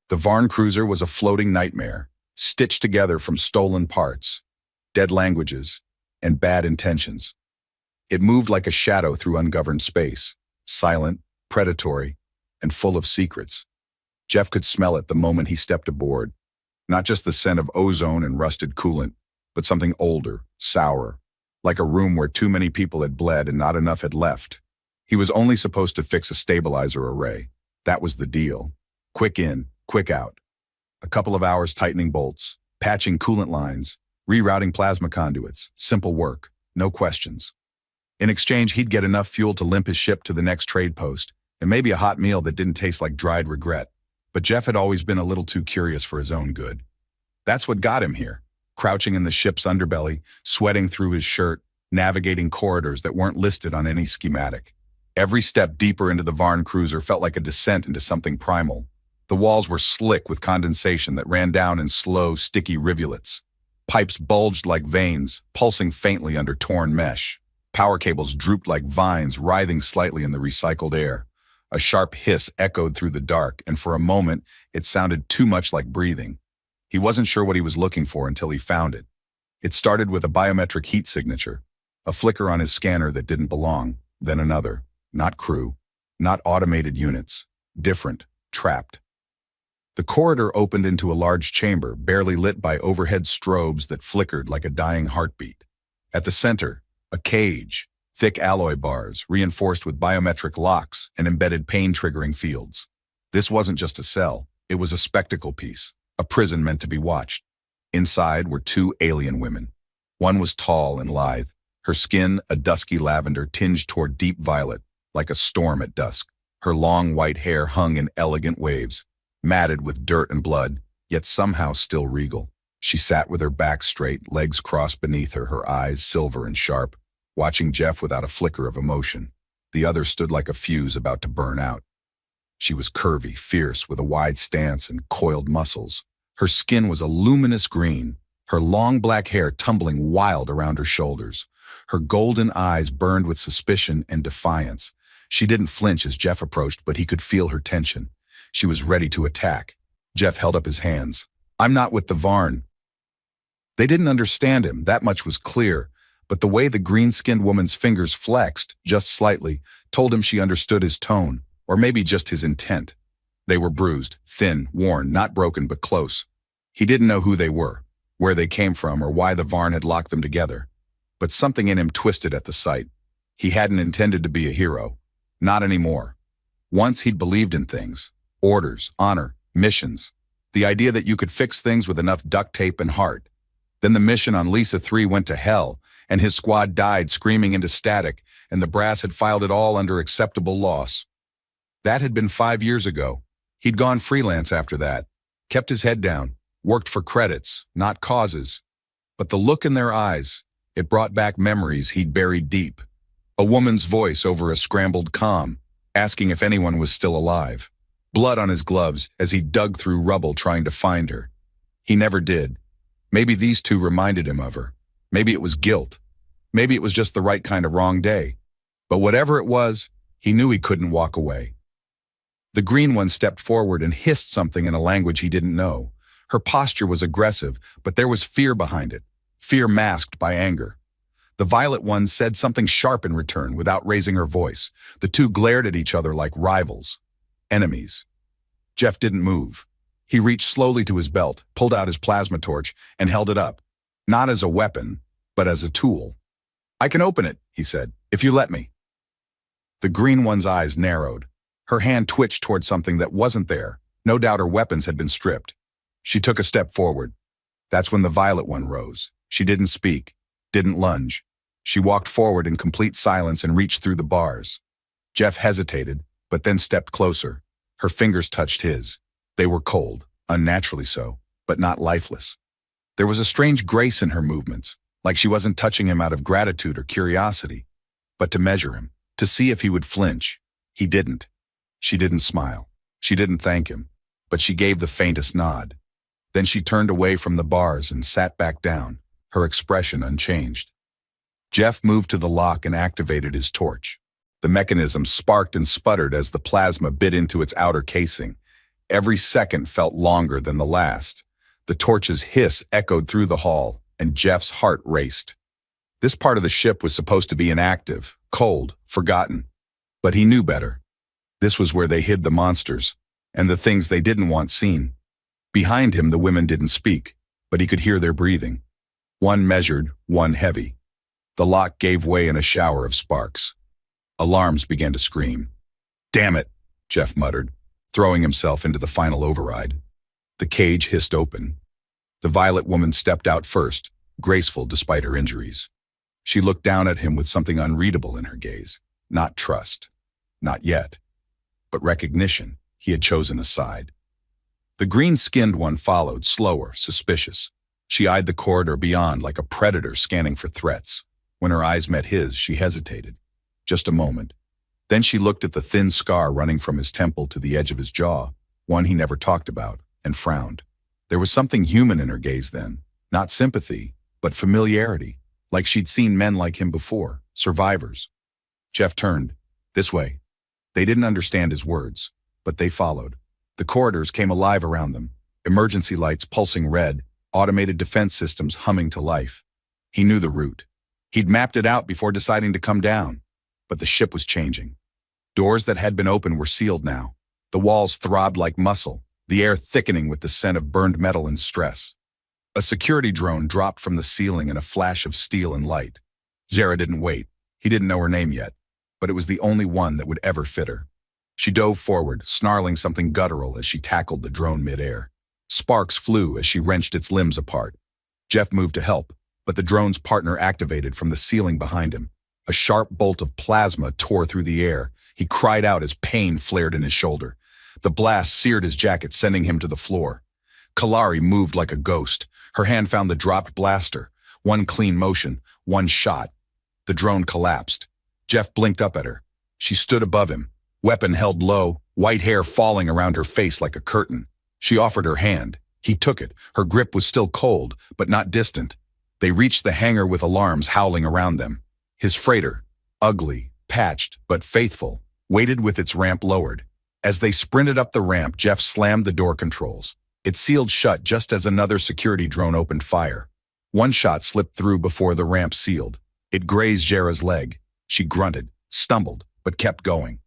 The Varn cruiser was a floating nightmare, stitched together from stolen parts, dead languages, and bad intentions. It moved like a shadow through ungoverned space, silent, predatory, and full of secrets. Jeff could smell it the moment he stepped aboard. Not just the scent of ozone and rusted coolant, but something older, sourer, like a room where too many people had bled and not enough had left. He was only supposed to fix a stabilizer array. That was the deal. Quick in, quick out. A couple of hours tightening bolts, patching coolant lines, rerouting plasma conduits. Simple work, no questions. In exchange, he'd get enough fuel to limp his ship to the next trade post, and maybe a hot meal that didn't taste like dried regret. But Jeff had always been a little too curious for his own good. That's what got him here, crouching in the ship's underbelly, sweating through his shirt, navigating corridors that weren't listed on any schematic. Every step deeper into the Varn cruiser felt like a descent into something primal. The walls were slick with condensation that ran down in slow, sticky rivulets. Pipes bulged like veins, pulsing faintly under torn mesh. Power cables drooped like vines, writhing slightly in the recycled air. A sharp hiss echoed through the dark, and for a moment, it sounded too much like breathing. He wasn't sure what he was looking for until he found it. It started with a biometric heat signature, a flicker on his scanner that didn't belong, then another. Not crew, not automated units. Different, trapped. The corridor opened into a large chamber, barely lit by overhead strobes that flickered like a dying heartbeat. At the center, a cage, thick alloy bars, reinforced with biometric locks and embedded pain-triggering fields. This wasn't just a cell, it was a spectacle piece, a prison meant to be watched. Inside were two alien women. One was tall and lithe, her skin a dusky lavender tinged toward deep violet, like a storm at dusk. Her long white hair hung in elegant waves, matted with dirt and blood, yet somehow still regal. She sat with her back straight, legs crossed beneath her, her eyes silver and sharp, watching Jeff without a flicker of emotion. The other stood like a fuse about to burn out. She was curvy, fierce, with a wide stance and coiled muscles. Her skin was a luminous green, her long black hair tumbling wild around her shoulders. Her golden eyes burned with suspicion and defiance. She didn't flinch as Jeff approached, but he could feel her tension. She was ready to attack. Jeff held up his hands. "I'm not with the Varn." They didn't understand him, that much was clear, but the way the green-skinned woman's fingers flexed, just slightly, told him she understood his tone, or maybe just his intent. They were bruised, thin, worn, not broken, but close. He didn't know who they were, where they came from, or why the Varn had locked them together. But something in him twisted at the sight. He hadn't intended to be a hero. Not anymore. Once he'd believed in things. Orders, honor, missions. The idea that you could fix things with enough duct tape and heart. Then the mission on Lisa 3 went to hell, and his squad died screaming into static, and the brass had filed it all under acceptable loss. That had been 5 years ago. He'd gone freelance after that, kept his head down, worked for credits, not causes. But the look in their eyes, it brought back memories he'd buried deep. A woman's voice over a scrambled comm, asking if anyone was still alive. Blood on his gloves as he dug through rubble trying to find her. He never did. Maybe these two reminded him of her. Maybe it was guilt. Maybe it was just the right kind of wrong day. But whatever it was, he knew he couldn't walk away. The green one stepped forward and hissed something in a language he didn't know. Her posture was aggressive, but there was fear behind it. Fear masked by anger. The violet one said something sharp in return without raising her voice. The two glared at each other like rivals. Enemies. Jeff didn't move. He reached slowly to his belt, pulled out his plasma torch, and held it up. Not as a weapon, but as a tool. "I can open it," he said, "if you let me." The green one's eyes narrowed. Her hand twitched toward something that wasn't there. No doubt her weapons had been stripped. She took a step forward. That's when the violet one rose. She didn't speak, didn't lunge. She walked forward in complete silence and reached through the bars. Jeff hesitated, but then stepped closer. Her fingers touched his. They were cold, unnaturally so, but not lifeless. There was a strange grace in her movements, like she wasn't touching him out of gratitude or curiosity, but to measure him, to see if he would flinch. He didn't. She didn't smile. She didn't thank him, but she gave the faintest nod. Then she turned away from the bars and sat back down, her expression unchanged. Jeff moved to the lock and activated his torch. The mechanism sparked and sputtered as the plasma bit into its outer casing. Every second felt longer than the last. The torch's hiss echoed through the hall, and Jeff's heart raced. This part of the ship was supposed to be inactive, cold, forgotten. But he knew better. This was where they hid the monsters, and the things they didn't want seen. Behind him, the women didn't speak, but he could hear their breathing. One measured, one heavy. The lock gave way in a shower of sparks. Alarms began to scream. "Damn it," Jeff muttered, throwing himself into the final override. The cage hissed open. The violet woman stepped out first, graceful despite her injuries. She looked down at him with something unreadable in her gaze. Not trust. Not yet. But recognition. He had chosen a side. The green-skinned one followed, slower, suspicious. She eyed the corridor beyond like a predator scanning for threats. When her eyes met his, she hesitated. Just a moment. Then she looked at the thin scar running from his temple to the edge of his jaw, one he never talked about, and frowned. There was something human in her gaze then. Not sympathy, but familiarity, like she'd seen men like him before, survivors. Jeff turned. This way. They didn't understand his words, but they followed. The corridors came alive around them, emergency lights pulsing red, automated defense systems humming to life. He knew the route. He'd mapped it out before deciding to come down. But the ship was changing. Doors that had been open were sealed now. The walls throbbed like muscle, the air thickening with the scent of burned metal and stress. A security drone dropped from the ceiling in a flash of steel and light. Jera didn't wait. He didn't know her name yet, but it was the only one that would ever fit her. She dove forward, snarling something guttural as she tackled the drone midair. Sparks flew as she wrenched its limbs apart. Jeff moved to help, but the drone's partner activated from the ceiling behind him. A sharp bolt of plasma tore through the air. He cried out as pain flared in his shoulder. The blast seared his jacket, sending him to the floor. Kalari moved like a ghost. Her hand found the dropped blaster. One clean motion, one shot. The drone collapsed. Jeff blinked up at her. She stood above him, weapon held low, white hair falling around her face like a curtain. She offered her hand. He took it. Her grip was still cold, but not distant. They reached the hangar with alarms howling around them. His freighter, ugly, patched, but faithful, waited with its ramp lowered. As they sprinted up the ramp, Jeff slammed the door controls. It sealed shut just as another security drone opened fire. One shot slipped through before the ramp sealed. It grazed Jera's leg. She grunted, stumbled, but kept going.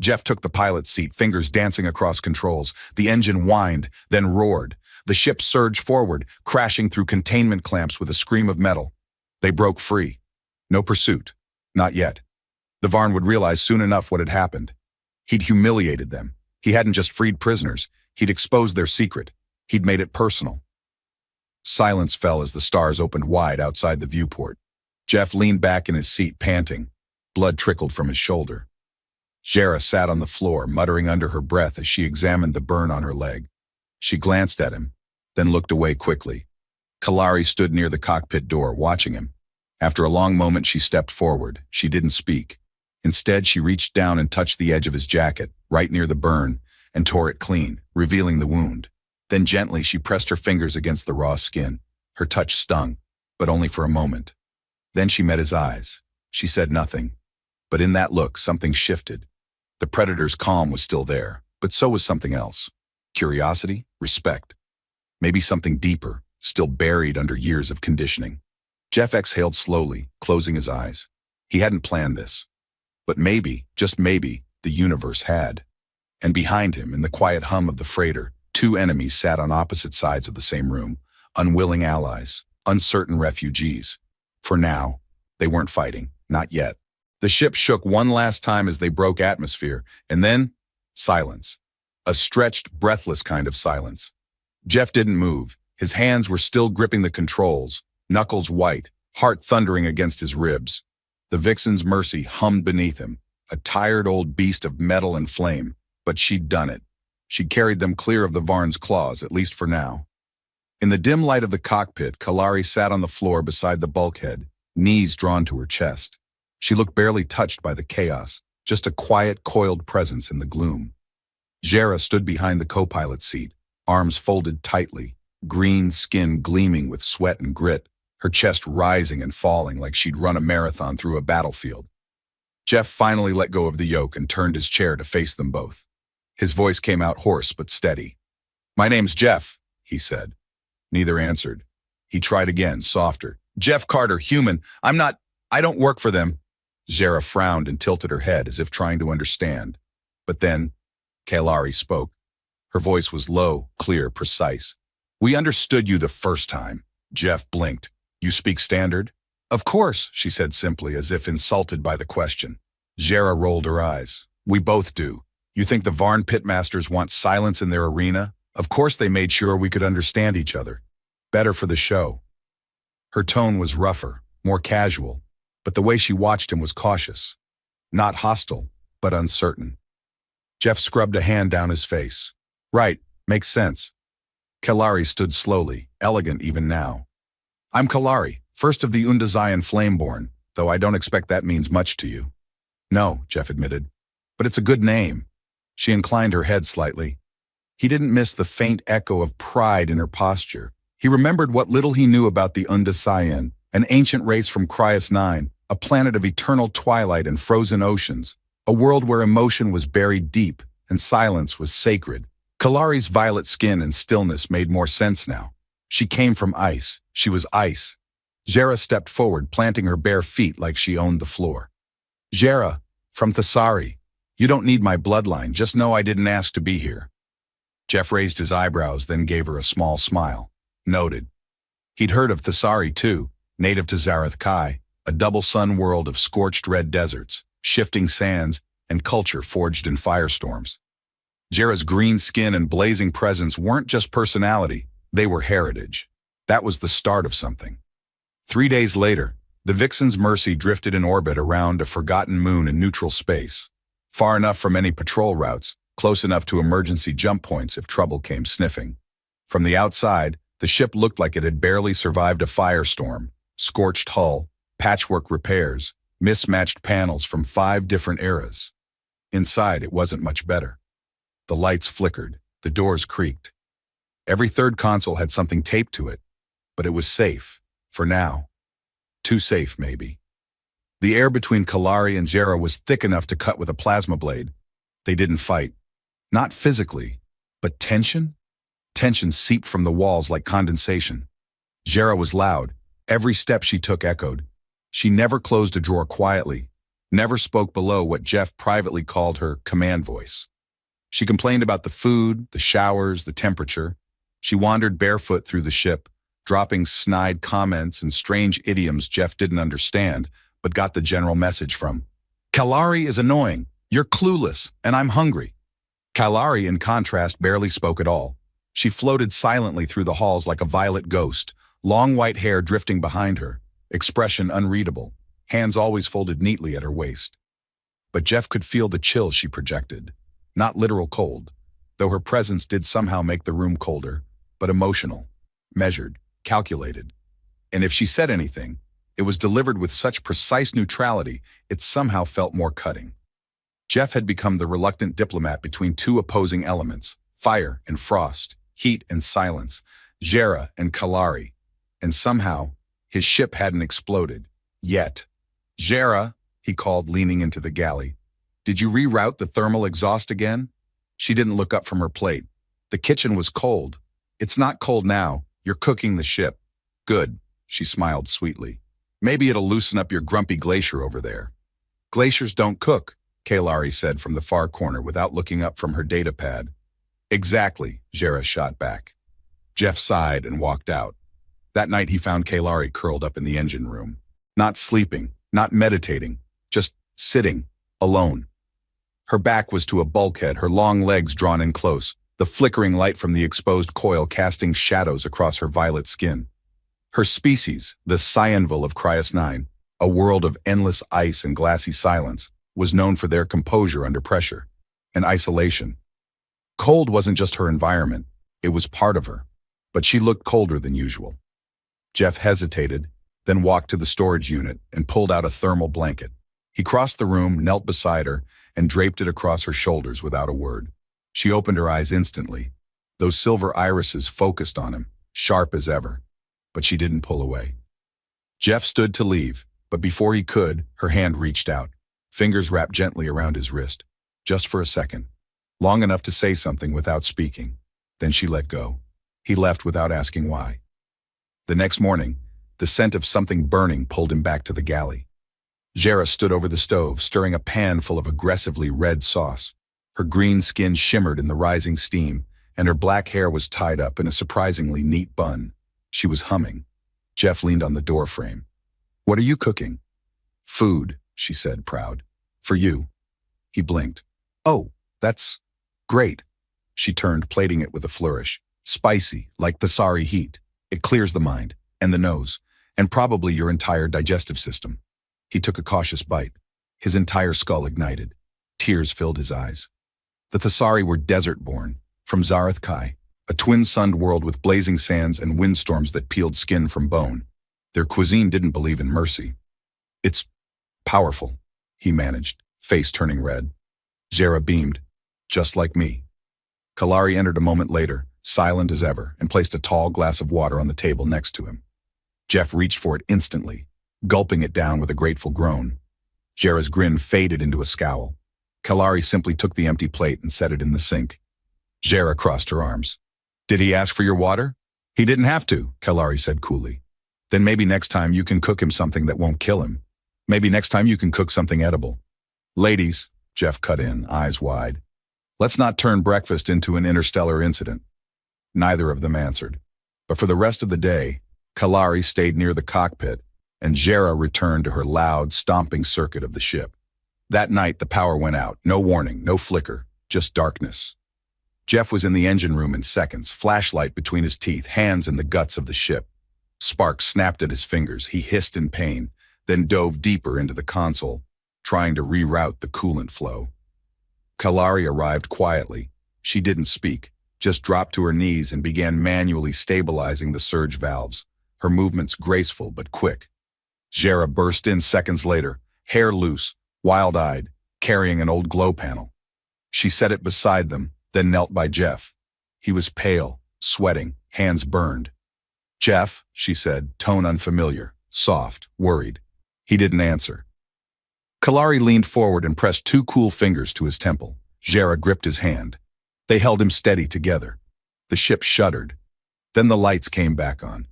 Jeff took the pilot's seat, fingers dancing across controls. The engine whined, then roared. The ship surged forward, crashing through containment clamps with a scream of metal. They broke free. No pursuit. Not yet. The Varn would realize soon enough what had happened. He'd humiliated them. He hadn't just freed prisoners. He'd exposed their secret. He'd made it personal. Silence fell as the stars opened wide outside the viewport. Jeff leaned back in his seat, panting. Blood trickled from his shoulder. Jera sat on the floor, muttering under her breath as she examined the burn on her leg. She glanced at him, then looked away quickly. Kalari stood near the cockpit door, watching him. After a long moment, she stepped forward. She didn't speak. Instead, she reached down and touched the edge of his jacket, right near the burn, and tore it clean, revealing the wound. Then gently, she pressed her fingers against the raw skin. Her touch stung, but only for a moment. Then she met his eyes. She said nothing. But in that look, something shifted. The predator's calm was still there, but so was something else. Curiosity, respect. Maybe something deeper, still buried under years of conditioning. Jeff exhaled slowly, closing his eyes. He hadn't planned this. But maybe, just maybe, the universe had. And behind him, in the quiet hum of the freighter, two enemies sat on opposite sides of the same room, unwilling allies, uncertain refugees. For now, they weren't fighting, not yet. The ship shook one last time as they broke atmosphere, and then, silence. A stretched, breathless kind of silence. Jeff didn't move. His hands were still gripping the controls, knuckles white, heart thundering against his ribs. The Vixen's Mercy hummed beneath him, a tired old beast of metal and flame, but she'd done it. She'd carried them clear of the Varn's claws, at least for now. In the dim light of the cockpit, Kalari sat on the floor beside the bulkhead, knees drawn to her chest. She looked barely touched by the chaos, just a quiet, coiled presence in the gloom. Jera stood behind the co-pilot seat, arms folded tightly, green skin gleaming with sweat and grit, her chest rising and falling like she'd run a marathon through a battlefield. Jeff finally let go of the yoke and turned his chair to face them both. His voice came out hoarse but steady. "My name's Jeff," he said. Neither answered. He tried again, softer. "Jeff Carter, human. I don't work for them." Zara frowned and tilted her head as if trying to understand. But then, Kalari spoke. Her voice was low, clear, precise. "We understood you the first time." Jeff blinked. "You speak standard?" "Of course," she said simply, as if insulted by the question. Zara rolled her eyes. "We both do. You think the Varn pitmasters want silence in their arena? Of course they made sure we could understand each other. Better for the show." Her tone was rougher, more casual, but the way she watched him was cautious. Not hostile, but uncertain. Jeff scrubbed a hand down his face. "Right, makes sense." Kalari stood slowly, elegant even now. "I'm Kalari, first of the Undazayan Flameborn, though I don't expect that means much to you." "No," Jeff admitted, "but it's a good name." She inclined her head slightly. He didn't miss the faint echo of pride in her posture. He remembered what little he knew about the Undazayan, an ancient race from Cryos 9, a planet of eternal twilight and frozen oceans, a world where emotion was buried deep and silence was sacred. Kalari's violet skin and stillness made more sense now. She came from ice. She was ice. Zara stepped forward, planting her bare feet like she owned the floor. "Zara, from Thessari. You don't need my bloodline, just know I didn't ask to be here." Jeff raised his eyebrows, then gave her a small smile. Noted. He'd heard of Thessari too, native to Zarath Kai, a double-sun world of scorched red deserts, shifting sands, and culture forged in firestorms. Zara's green skin and blazing presence weren't just personality, they were heritage. That was the start of something. 3 days later, the Vixen's Mercy drifted in orbit around a forgotten moon in neutral space, far enough from any patrol routes, close enough to emergency jump points if trouble came sniffing. From the outside, the ship looked like it had barely survived a firestorm, scorched hull, patchwork repairs, mismatched panels from 5 different eras. Inside, it wasn't much better. The lights flickered, the doors creaked. Every third console had something taped to it, but it was safe, for now. Too safe, maybe. The air between Kalari and Zara was thick enough to cut with a plasma blade. They didn't fight. Not physically, but tension? Tension seeped from the walls like condensation. Zara was loud. Every step she took echoed. She never closed a drawer quietly, never spoke below what Jeff privately called her command voice. She complained about the food, the showers, the temperature. She wandered barefoot through the ship, dropping snide comments and strange idioms Jeff didn't understand, but got the general message from. "Kalari is annoying. You're clueless, and I'm hungry." Kalari, in contrast, barely spoke at all. She floated silently through the halls like a violet ghost, long white hair drifting behind her, expression unreadable, hands always folded neatly at her waist. But Jeff could feel the chill she projected. Not literal cold, though her presence did somehow make the room colder, but emotional, measured, calculated. And if she said anything, it was delivered with such precise neutrality, it somehow felt more cutting. Jeff had become the reluctant diplomat between 2 opposing elements, fire and frost, heat and silence, Zara and Kalari. And somehow, his ship hadn't exploded. Yet. "Zara," he called, leaning into the galley. "Did you reroute the thermal exhaust again?" She didn't look up from her plate. "The kitchen was cold." "It's not cold now. You're cooking the ship." "Good," she smiled sweetly. "Maybe it'll loosen up your grumpy glacier over there." "Glaciers don't cook," Kalari said from the far corner without looking up from her data pad. "Exactly," Zara shot back. Jeff sighed and walked out. That night he found Kalari curled up in the engine room. Not sleeping, not meditating, just sitting, alone. Her back was to a bulkhead, her long legs drawn in close, the flickering light from the exposed coil casting shadows across her violet skin. Her species, the Cyanville of Cryos 9, a world of endless ice and glassy silence, was known for their composure under pressure and isolation. Cold wasn't just her environment, it was part of her, but she looked colder than usual. Jeff hesitated, then walked to the storage unit and pulled out a thermal blanket. He crossed the room, knelt beside her, and draped it across her shoulders without a word. She opened her eyes instantly. Those silver irises focused on him, sharp as ever. But she didn't pull away. Jeff stood to leave, but before he could, her hand reached out, fingers wrapped gently around his wrist. Just for a second. long enough to say something without speaking. Then she let go. He left without asking why. The next morning, the scent of something burning pulled him back to the galley. Jera stood over the stove, stirring a pan full of aggressively red sauce. Her green skin shimmered in the rising steam, and her black hair was tied up in a surprisingly neat bun. She was humming. Jeff leaned on the door frame. "What are you cooking?" "Food," she said, proud. "For you." He blinked. "Oh, that's great." She turned, plating it with a flourish. "Spicy, like the sari heat. It clears the mind, and the nose, and probably your entire digestive system." He took a cautious bite. His entire skull ignited. Tears filled his eyes. The Thessari were desert-born, from Zareth Kai, a twin-sunned world with blazing sands and windstorms that peeled skin from bone. Their cuisine didn't believe in mercy. "It's powerful," he managed, face turning red. Jera beamed. "Just like me." Kalari entered a moment later, silent as ever, and placed a tall glass of water on the table next to him. Jeff reached for it instantly, gulping it down with a grateful groan. Jera's grin faded into a scowl. Kalari simply took the empty plate and set it in the sink. Jera crossed her arms. "Did he ask for your water?" "He didn't have to," Kalari said coolly. "Then maybe next time you can cook him something that won't kill him. Maybe next time you can cook something edible." "Ladies," Jeff cut in, eyes wide. "Let's not turn breakfast into an interstellar incident." Neither of them answered. But for the rest of the day, Kalari stayed near the cockpit, and Jera returned to her loud, stomping circuit of the ship. That night, the power went out. No warning, no flicker, just darkness. Jeff was in the engine room in seconds, flashlight between his teeth, hands in the guts of the ship. Sparks snapped at his fingers. He hissed in pain, then dove deeper into the console, trying to reroute the coolant flow. Kalari arrived quietly. She didn't speak, just dropped to her knees and began manually stabilizing the surge valves, her movements graceful but quick. Jera burst in seconds later, hair loose, wild-eyed, carrying an old glow panel. She set it beside them, then knelt by Jeff. He was pale, sweating, hands burned. "Jeff," she said, tone unfamiliar, soft, worried. He didn't answer. Kalari leaned forward and pressed two cool fingers to his temple. Jera gripped his hand. They held him steady together. The ship shuddered. Then the lights came back on.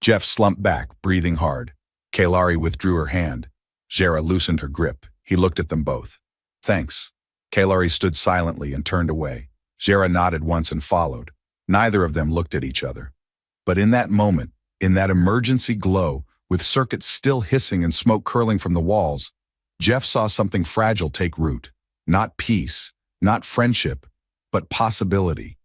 Jeff slumped back, breathing hard. Kalari withdrew her hand. Jera loosened her grip. He looked at them both. "Thanks." Kalari stood silently and turned away. Jera nodded once and followed. Neither of them looked at each other. But in that moment, in that emergency glow, with circuits still hissing and smoke curling from the walls, Jeff saw something fragile take root. Not peace, not friendship, but possibility.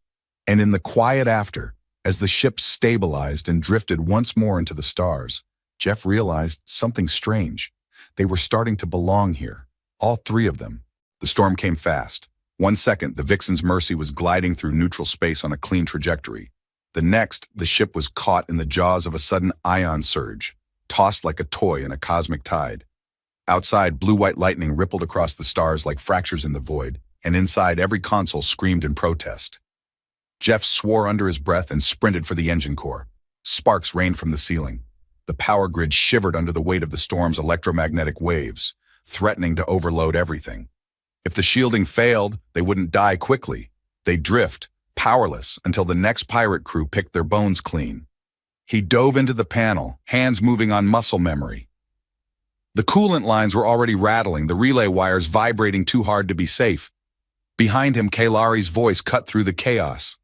And in the quiet after, as the ship stabilized and drifted once more into the stars, Jeff realized something strange. They were starting to belong here, all three of them. The storm came fast. 1 second, the Vixen's Mercy was gliding through neutral space on a clean trajectory. The next, the ship was caught in the jaws of a sudden ion surge, tossed like a toy in a cosmic tide. Outside, blue-white lightning rippled across the stars like fractures in the void, and inside, every console screamed in protest. Jeff swore under his breath and sprinted for the engine core. Sparks rained from the ceiling. The power grid shivered under the weight of the storm's electromagnetic waves, threatening to overload everything. If the shielding failed, they wouldn't die quickly. They'd drift, powerless, until the next pirate crew picked their bones clean. He dove into the panel, hands moving on muscle memory. The coolant lines were already rattling, the relay wires vibrating too hard to be safe. Behind him, Kalari's voice cut through the chaos.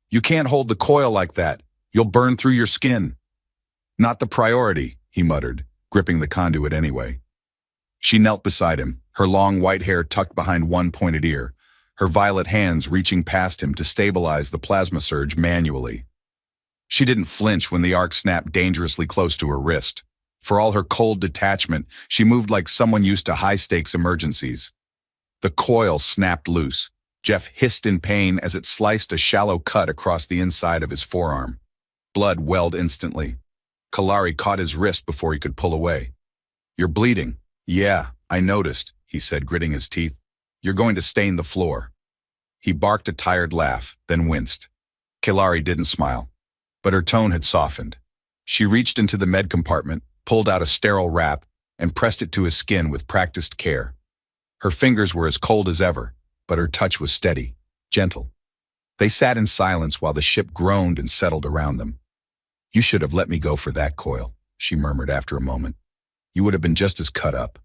"You can't hold the coil like that. You'll burn through your skin." "Not the priority," he muttered, gripping the conduit anyway. She knelt beside him, her long white hair tucked behind one pointed ear, her violet hands reaching past him to stabilize the plasma surge manually. She didn't flinch when the arc snapped dangerously close to her wrist. For all her cold detachment, she moved like someone used to high-stakes emergencies. The coil snapped loose. Jeff hissed in pain as it sliced a shallow cut across the inside of his forearm. Blood welled instantly. Kalari caught his wrist before he could pull away. "You're bleeding." "Yeah, I noticed," he said, gritting his teeth. "You're going to stain the floor." He barked a tired laugh, then winced. Kalari didn't smile, but her tone had softened. She reached into the med compartment, pulled out a sterile wrap, and pressed it to his skin with practiced care. Her fingers were as cold as ever, but her touch was steady, gentle. They sat in silence while the ship groaned and settled around them. "You should have let me go for that coil," she murmured after a moment. "You would have been just as cut up.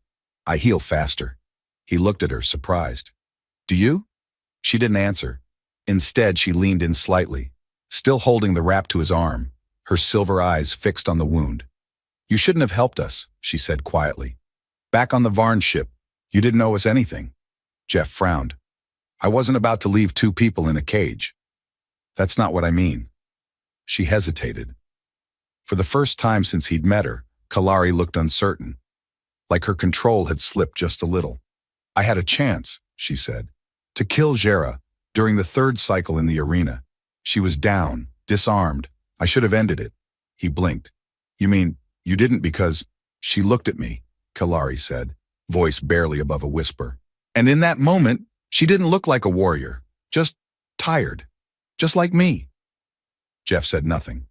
I heal faster." He looked at her, surprised. "Do you?" She didn't answer. Instead, she leaned in slightly, still holding the wrap to his arm, her silver eyes fixed on the wound. "You shouldn't have helped us," she said quietly. "Back on the Varn ship, you didn't owe us anything." Jeff frowned. "I wasn't about to leave two people in a cage." "That's not what I mean." She hesitated. For the first time since he'd met her, Kalari looked uncertain, like her control had slipped just a little. "I had a chance," she said, "to kill Jera during the third cycle in the arena. She was down, disarmed. I should have ended it." He blinked. "You mean, you didn't because—" "She looked at me," Kalari said, voice barely above a whisper. "And in that moment, she didn't look like a warrior, just tired, just like me." Jeff said nothing.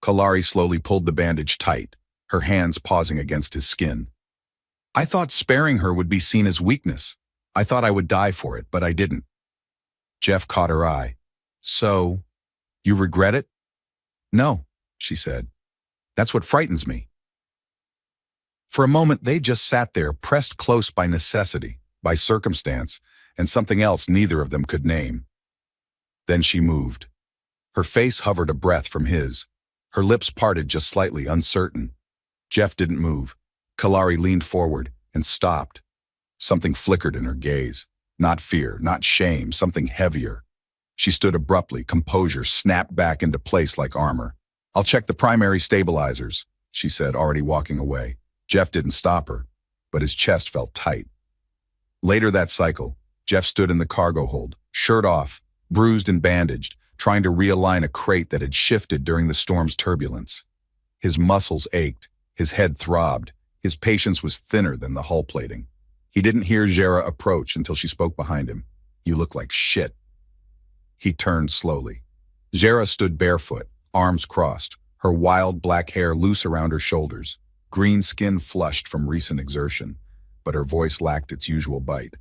Kalari slowly pulled the bandage tight, her hands pausing against his skin. "I thought sparing her would be seen as weakness. I thought I would die for it, but I didn't." Jeff caught her eye. "So, you regret it?" "No," she said. "That's what frightens me." For a moment, they just sat there, pressed close by necessity, by circumstance, and something else neither of them could name. Then she moved. Her face hovered a breath from his. Her lips parted just slightly, uncertain. Jeff didn't move. Kalari leaned forward and stopped. Something flickered in her gaze. Not fear, not shame, something heavier. She stood abruptly, composure snapped back into place like armor. "I'll check the primary stabilizers," she said, already walking away. Jeff didn't stop her, but his chest felt tight. Later that cycle, Jeff stood in the cargo hold, shirt off, bruised and bandaged, trying to realign a crate that had shifted during the storm's turbulence. His muscles ached, his head throbbed, his patience was thinner than the hull plating. He didn't hear Jera approach until she spoke behind him. "You look like shit." He turned slowly. Jera stood barefoot, arms crossed, her wild black hair loose around her shoulders, green skin flushed from recent exertion, but her voice lacked its usual bite.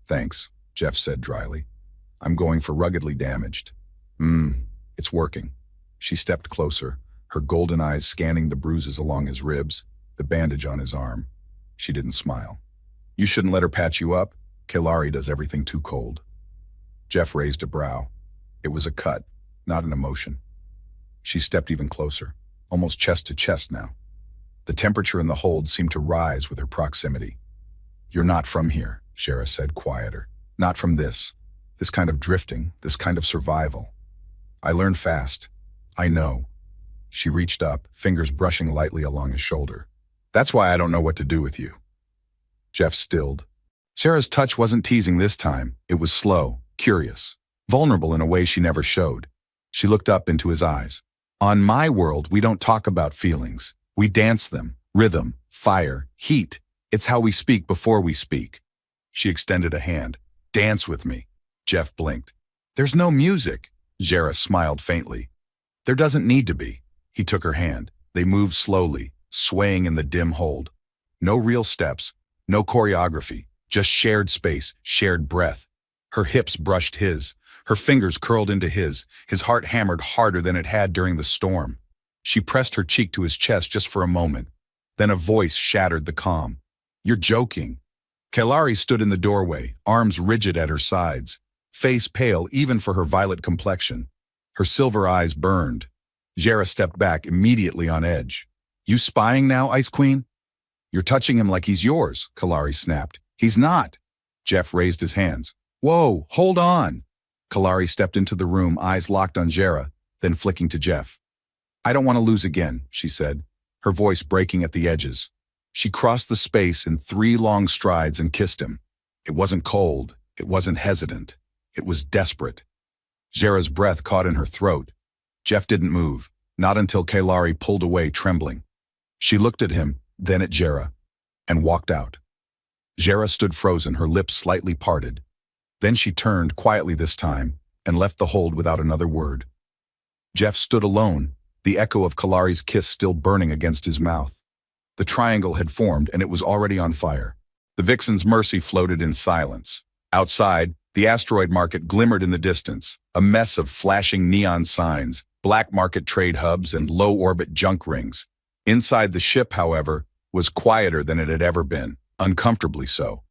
"Thanks," Jeff said dryly. "I'm going for ruggedly damaged." It's working." She stepped closer, her golden eyes scanning the bruises along his ribs, the bandage on his arm. She didn't smile. "You shouldn't let her patch you up. Kalari does everything too cold." Jeff raised a brow. It was a cut, not an emotion. She stepped even closer, almost chest to chest now. The temperature in the hold seemed to rise with her proximity. "You're not from here," Jera said, quieter. "Not from this kind of drifting, this kind of survival. I learned fast. I know." She reached up, fingers brushing lightly along his shoulder. "That's why I don't know what to do with you." Jeff stilled. Jera's touch wasn't teasing this time. It was slow, curious, vulnerable in a way she never showed. She looked up into his eyes. "On my world, we don't talk about feelings. We dance them. Rhythm, fire, heat. It's how we speak before we speak." She extended a hand. "Dance with me." Jeff blinked. "There's no music." Jera smiled faintly. "There doesn't need to be." He took her hand. They moved slowly, swaying in the dim hold. No real steps, no choreography, just shared space, shared breath. Her hips brushed his. Her fingers curled into his heart hammered harder than it had during the storm. She pressed her cheek to his chest just for a moment. Then a voice shattered the calm. "You're joking." Kalari stood in the doorway, arms rigid at her sides, face pale even for her violet complexion. Her silver eyes burned. Jera stepped back, immediately on edge. "You spying now, Ice Queen?" "You're touching him like he's yours," Kalari snapped. "He's not." Jeff raised his hands. "Whoa, hold on." Kalari stepped into the room, eyes locked on Jera, then flicking to Jeff. "I don't want to lose again," she said, her voice breaking at the edges. She crossed the space in 3 long strides and kissed him. It wasn't cold. It wasn't hesitant. It was desperate. Jera's breath caught in her throat. Jeff didn't move, not until Kalari pulled away, trembling. She looked at him, then at Jera, and walked out. Jera stood frozen, her lips slightly parted. Then she turned, quietly this time, and left the hold without another word. Jeff stood alone, the echo of Kalari's kiss still burning against his mouth. The triangle had formed, and it was already on fire. The Vixen's mercy floated in silence. Outside, The asteroid market glimmered in the distance, a mess of flashing neon signs, black market trade hubs, and low-orbit junk rings. Inside the ship, however, was quieter than it had ever been, uncomfortably so.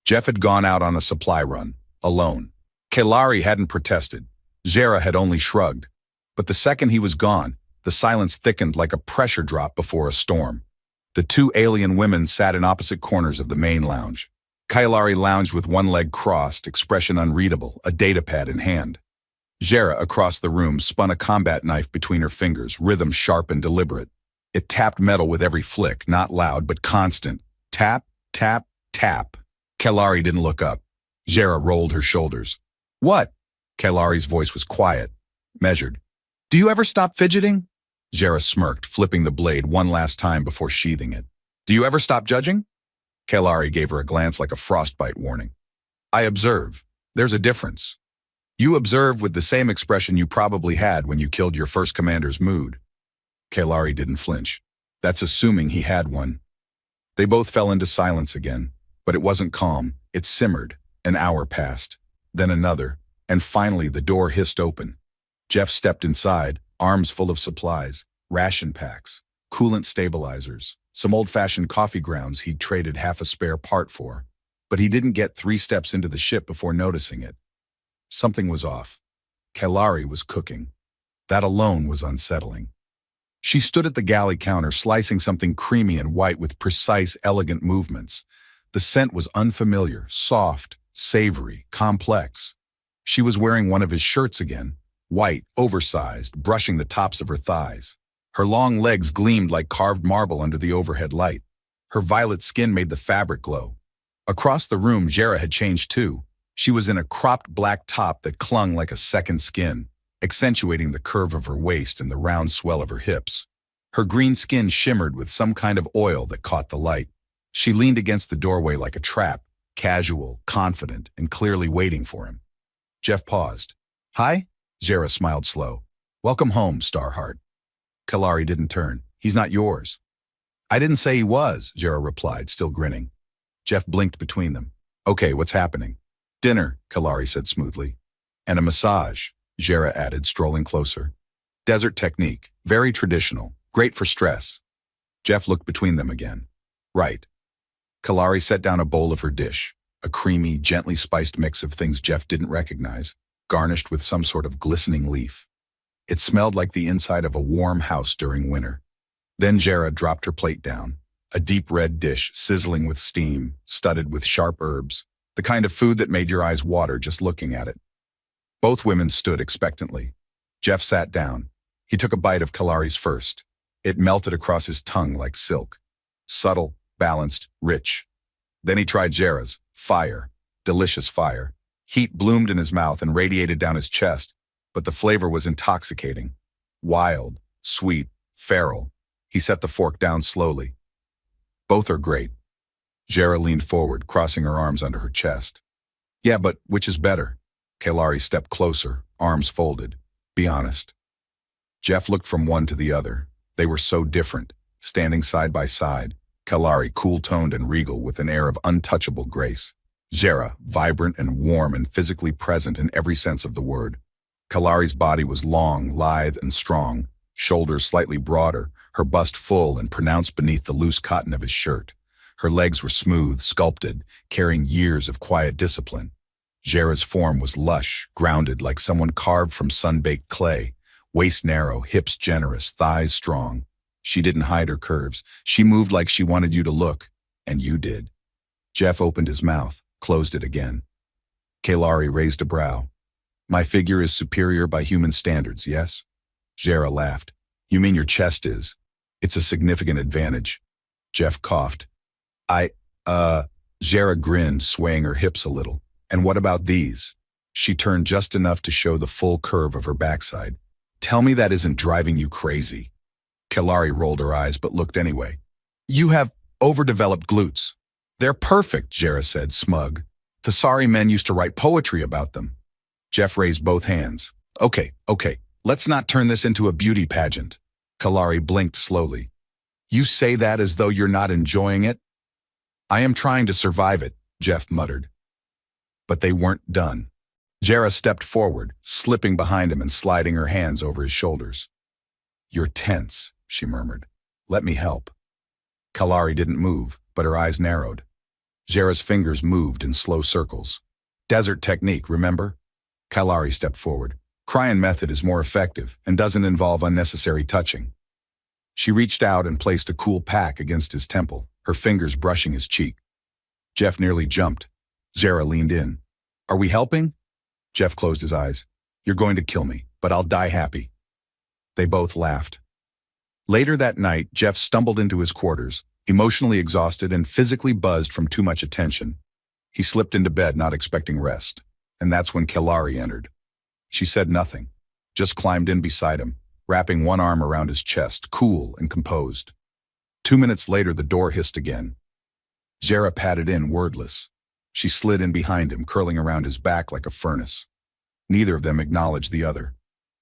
Jeff had gone out on a supply run, alone. Kelari hadn't protested. Zera had only shrugged. But the second he was gone, the silence thickened like a pressure drop before a storm. The two alien women sat in opposite corners of the main lounge. Kailari lounged with one leg crossed, expression unreadable, a datapad in hand. Zera, across the room, spun a combat knife between her fingers, rhythm sharp and deliberate. It tapped metal with every flick, not loud but constant. Tap, tap, tap. Kailari didn't look up. Zera rolled her shoulders. What? Kailari's voice was quiet, measured. Do you ever stop fidgeting? Zera smirked, flipping the blade one last time before sheathing it. Do you ever stop judging? Kailari gave her a glance like a frostbite warning. I observe. There's a difference. You observe with the same expression you probably had when you killed your first commander's mood. Kailari didn't flinch. That's assuming he had one. They both fell into silence again, but it wasn't calm. It simmered. An hour passed, then another, and finally the door hissed open. Jeff stepped inside, arms full of supplies, ration packs, coolant stabilizers, some old-fashioned coffee grounds he'd traded half a spare part for. But he didn't get 3 steps into the ship before noticing it. Something was off. Kailari was cooking. That alone was unsettling. She stood at the galley counter, slicing something creamy and white with precise, elegant movements. The scent was unfamiliar, soft, savory, complex. She was wearing one of his shirts again, white, oversized, brushing the tops of her thighs. Her long legs gleamed like carved marble under the overhead light. Her violet skin made the fabric glow. Across the room, Zera had changed too. She was in a cropped black top that clung like a second skin, accentuating the curve of her waist and the round swell of her hips. Her green skin shimmered with some kind of oil that caught the light. She leaned against the doorway like a trap, casual, confident, and clearly waiting for him. Jeff paused. Hi? Zera smiled slow. Welcome home, Starheart. Kailari didn't turn. He's not yours. I didn't say he was, Zera replied, still grinning. Jeff blinked between them. Okay, what's happening? Dinner, Kailari said smoothly. And a massage, Zera added, strolling closer. Desert technique, very traditional, great for stress. Jeff looked between them again. Right. Kailari set down a bowl of her dish, a creamy, gently spiced mix of things Jeff didn't recognize, garnished with some sort of glistening leaf. It smelled like the inside of a warm house during winter. Then Zera dropped her plate down, a deep red dish sizzling with steam, studded with sharp herbs, the kind of food that made your eyes water just looking at it. Both women stood expectantly. Jeff sat down. He took a bite of Kailari's first. It melted across his tongue like silk. Subtle, balanced, rich. Then he tried Zera's. Fire. Delicious fire. Heat bloomed in his mouth and radiated down his chest, but the flavor was intoxicating. Wild, sweet, feral. He set the fork down slowly. Both are great. Zera leaned forward, crossing her arms under her chest. Yeah, but which is better? Kailari stepped closer, arms folded. Be honest. Jeff looked from one to the other. They were so different, standing side by side. Kailari cool-toned and regal with an air of untouchable grace. Zera, vibrant and warm and physically present in every sense of the word. Kailari's body was long, lithe, and strong, shoulders slightly broader, her bust full and pronounced beneath the loose cotton of his shirt. Her legs were smooth, sculpted, carrying years of quiet discipline. Zera's form was lush, grounded like someone carved from sun-baked clay, waist narrow, hips generous, thighs strong. She didn't hide her curves. She moved like she wanted you to look, and you did. Jeff opened his mouth, closed it again. Kailari raised a brow. My figure is superior by human standards, yes? Zera laughed. You mean your chest is? It's a significant advantage. Jeff coughed. Zera grinned, swaying her hips a little. And what about these? She turned just enough to show the full curve of her backside. Tell me that isn't driving you crazy. Kailari rolled her eyes but looked anyway. You have overdeveloped glutes. They're perfect, Zera said, smug. Thessari men used to write poetry about them. Jeff raised both hands. Okay, let's not turn this into a beauty pageant. Kailari blinked slowly. You say that as though you're not enjoying it? I am trying to survive it, Jeff muttered. But they weren't done. Jera stepped forward, slipping behind him and sliding her hands over his shoulders. "You're tense," she murmured. "Let me help." Kalari didn't move, but her eyes narrowed. Jera's fingers moved in slow circles. "Desert technique, remember?" Kalari stepped forward. "Cryon method is more effective and doesn't involve unnecessary touching." She reached out and placed a cool pack against his temple, her fingers brushing his cheek. Jeff nearly jumped. Jera leaned in. "Are we helping?" Jeff closed his eyes. "You're going to kill me, but I'll die happy." They both laughed. Later that night, Jeff stumbled into his quarters, emotionally exhausted and physically buzzed from too much attention. He slipped into bed not expecting rest, and that's when Kalari entered. She said nothing, just climbed in beside him, wrapping one arm around his chest, cool and composed. 2 minutes later, the door hissed again. Jera padded in, wordless. She slid in behind him, curling around his back like a furnace. Neither of them acknowledged the other.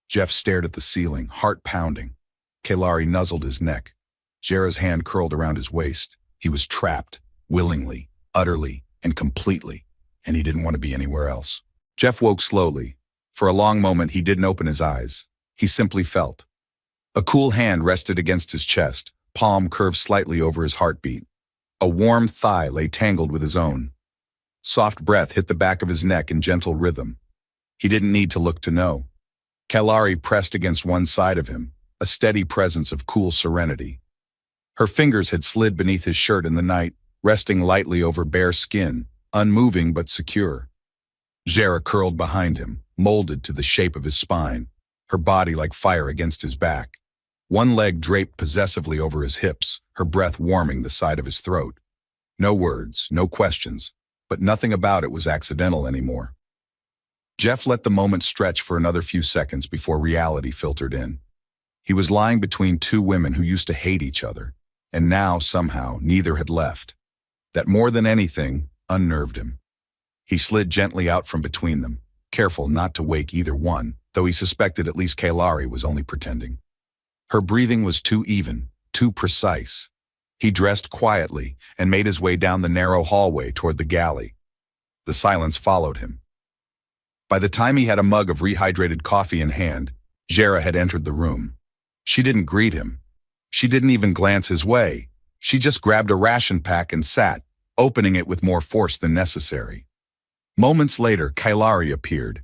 Jeff stared at the ceiling, heart pounding. Kalari nuzzled his neck. Jera's hand curled around his waist. He was trapped, willingly, utterly, and completely, and he didn't want to be anywhere else. Jeff woke slowly. For a long moment, he didn't open his eyes. He simply felt. A cool hand rested against his chest, palm curved slightly over his heartbeat. A warm thigh lay tangled with his own. Soft breath hit the back of his neck in gentle rhythm. He didn't need to look to know. Kalari pressed against one side of him, a steady presence of cool serenity. Her fingers had slid beneath his shirt in the night, resting lightly over bare skin, unmoving but secure. Jera curled behind him, molded to the shape of his spine, her body like fire against his back. One leg draped possessively over his hips, her breath warming the side of his throat. No words, no questions, but nothing about it was accidental anymore. Jeff let the moment stretch for another few seconds before reality filtered in. He was lying between two women who used to hate each other, and now, somehow, neither had left. That more than anything, unnerved him. He slid gently out from between them, careful not to wake either one, though he suspected at least Kalari was only pretending. Her breathing was too even, too precise. He dressed quietly and made his way down the narrow hallway toward the galley. The silence followed him. By the time he had a mug of rehydrated coffee in hand, Jera had entered the room. She didn't greet him. She didn't even glance his way. She just grabbed a ration pack and sat, opening it with more force than necessary. Moments later, Kalari appeared.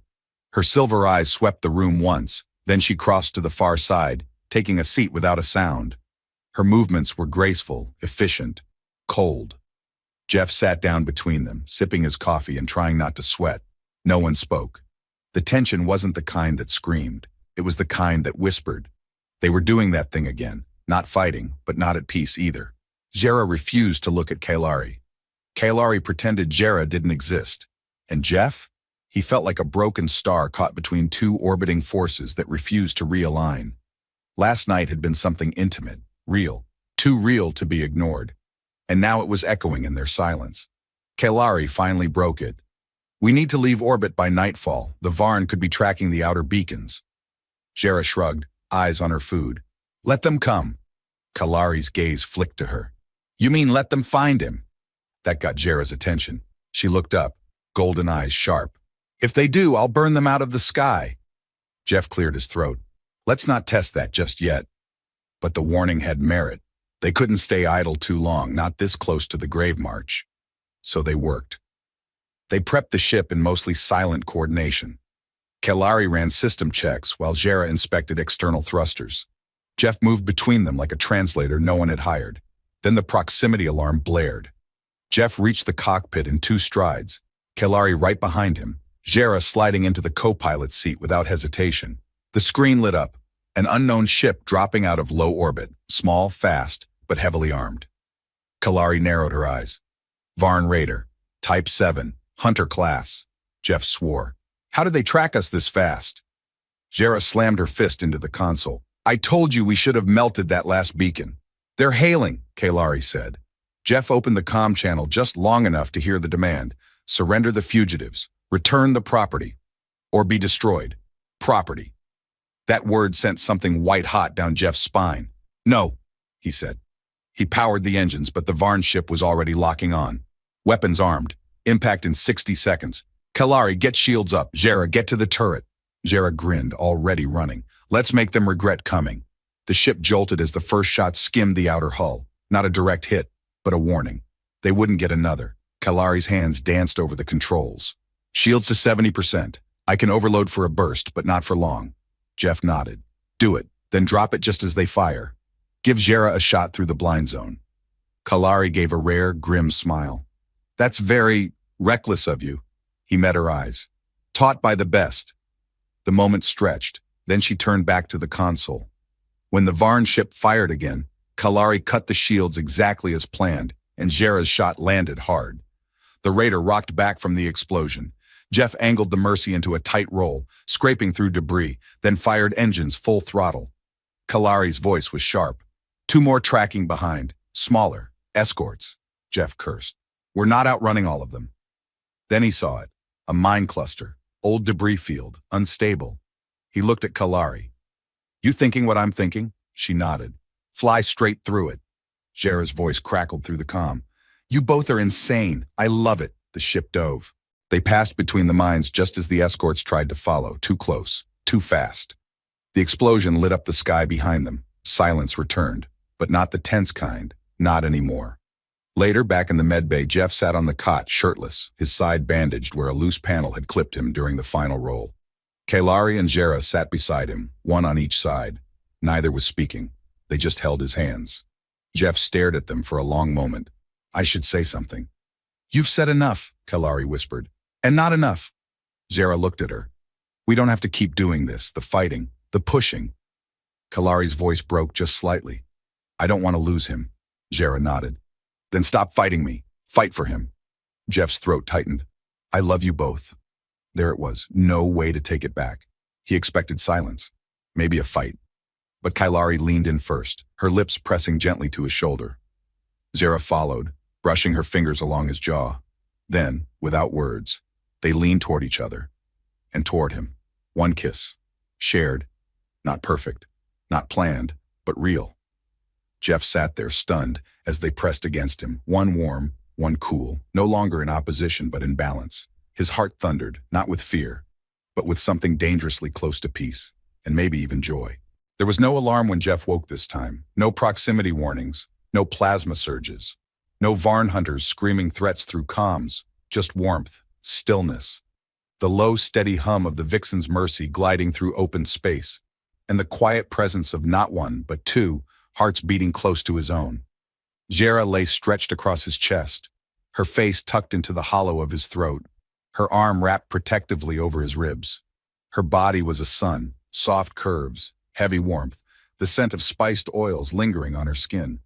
Her silver eyes swept the room once, then she crossed to the far side, taking a seat without a sound. Her movements were graceful, efficient, cold. Jeff sat down between them, sipping his coffee and trying not to sweat. No one spoke. The tension wasn't the kind that screamed. It was the kind that whispered. They were doing that thing again, not fighting, but not at peace either. Jera refused to look at Kalari. Kalari pretended Jera didn't exist. And Jeff? He felt like a broken star caught between two orbiting forces that refused to realign. Last night had been something intimate, real, too real to be ignored. And now it was echoing in their silence. Kalari finally broke it. "We need to leave orbit by nightfall. The Varn could be tracking the outer beacons." Jera shrugged, eyes on her food. "Let them come." Kalari's gaze flicked to her. "You mean let them find him?" That got Jera's attention. She looked up, golden eyes sharp. "If they do, I'll burn them out of the sky." Jeff cleared his throat. "Let's not test that just yet." But the warning had merit. They couldn't stay idle too long, not this close to the grave march. So they worked. They prepped the ship in mostly silent coordination. Kalari ran system checks while Jera inspected external thrusters. Jeff moved between them like a translator no one had hired. Then the proximity alarm blared. Jeff reached the cockpit in 2 strides, Kalari right behind him, Jera sliding into the co-pilot seat without hesitation. The screen lit up, an unknown ship dropping out of low orbit, small, fast, but heavily armed. Kalari narrowed her eyes. Varn Raider, Type 7, Hunter class. Jeff swore. "How did they track us this fast?" Jera slammed her fist into the console. "I told you we should have melted that last beacon." "They're hailing," Kalari said. Jeff opened the comm channel just long enough to hear the demand. "Surrender the fugitives. Return the property. Or be destroyed. Property." That word sent something white-hot down Jeff's spine. "No," he said. He powered the engines, but the Varn ship was already locking on. Weapons armed. Impact in 60 seconds. Kalari, get shields up. Jera, get to the turret. Jera grinned, already running. Let's make them regret coming. The ship jolted as the first shot skimmed the outer hull. Not a direct hit, but a warning. They wouldn't get another. Kalari's hands danced over the controls. Shields to 70%. I can overload for a burst, but not for long. Jeff nodded. Do it, then drop it just as they fire. Give Jera a shot through the blind zone. Kalari gave a rare, grim smile. That's very reckless of you. He met her eyes. Taught by the best. The moment stretched, then she turned back to the console. When the Varn ship fired again, Kalari cut the shields exactly as planned, and Jera's shot landed hard. The Raider rocked back from the explosion. Jeff angled the Mercy into a tight roll, scraping through debris, then fired engines full throttle. Kalari's voice was sharp. 2 more tracking behind, smaller, escorts, Jeff cursed. We're not outrunning all of them. Then he saw it, a mine cluster, old debris field, unstable. He looked at Kalari. You thinking what I'm thinking? She nodded. Fly straight through it. Jera's voice crackled through the comm. You both are insane. I love it. The ship dove. They passed between the mines just as the escorts tried to follow, too close, too fast. The explosion lit up the sky behind them. Silence returned, but not the tense kind, not anymore. Later, back in the medbay, Jeff sat on the cot, shirtless, his side bandaged where a loose panel had clipped him during the final roll. Kalari and Jera sat beside him, one on each side. Neither was speaking. They just held his hands. Jeff stared at them for a long moment. I should say something. You've said enough, Kalari whispered. And not enough. Jera looked at her. We don't have to keep doing this, the fighting, the pushing. Kalari's voice broke just slightly. I don't want to lose him. Jera nodded. Then stop fighting me. Fight for him. Jeff's throat tightened. I love you both. There it was, no way to take it back. He expected silence, maybe a fight. But Kalari leaned in first, her lips pressing gently to his shoulder. Jera followed, brushing her fingers along his jaw. Then, without words, they leaned toward each other. And toward him. One kiss. Shared. Not perfect. Not planned, but real. Jeff sat there stunned as they pressed against him, one warm, one cool, no longer in opposition but in balance. His heart thundered, not with fear, but with something dangerously close to peace, and maybe even joy. There was no alarm when Jeff woke this time, no proximity warnings, no plasma surges, no Varn hunters screaming threats through comms, just warmth, stillness, the low, steady hum of the Vixen's Mercy gliding through open space, and the quiet presence of not one, but 2, hearts beating close to his own. Jera lay stretched across his chest, her face tucked into the hollow of his throat, her arm wrapped protectively over his ribs. Her body was a sun, soft curves, heavy warmth, the scent of spiced oils lingering on her skin.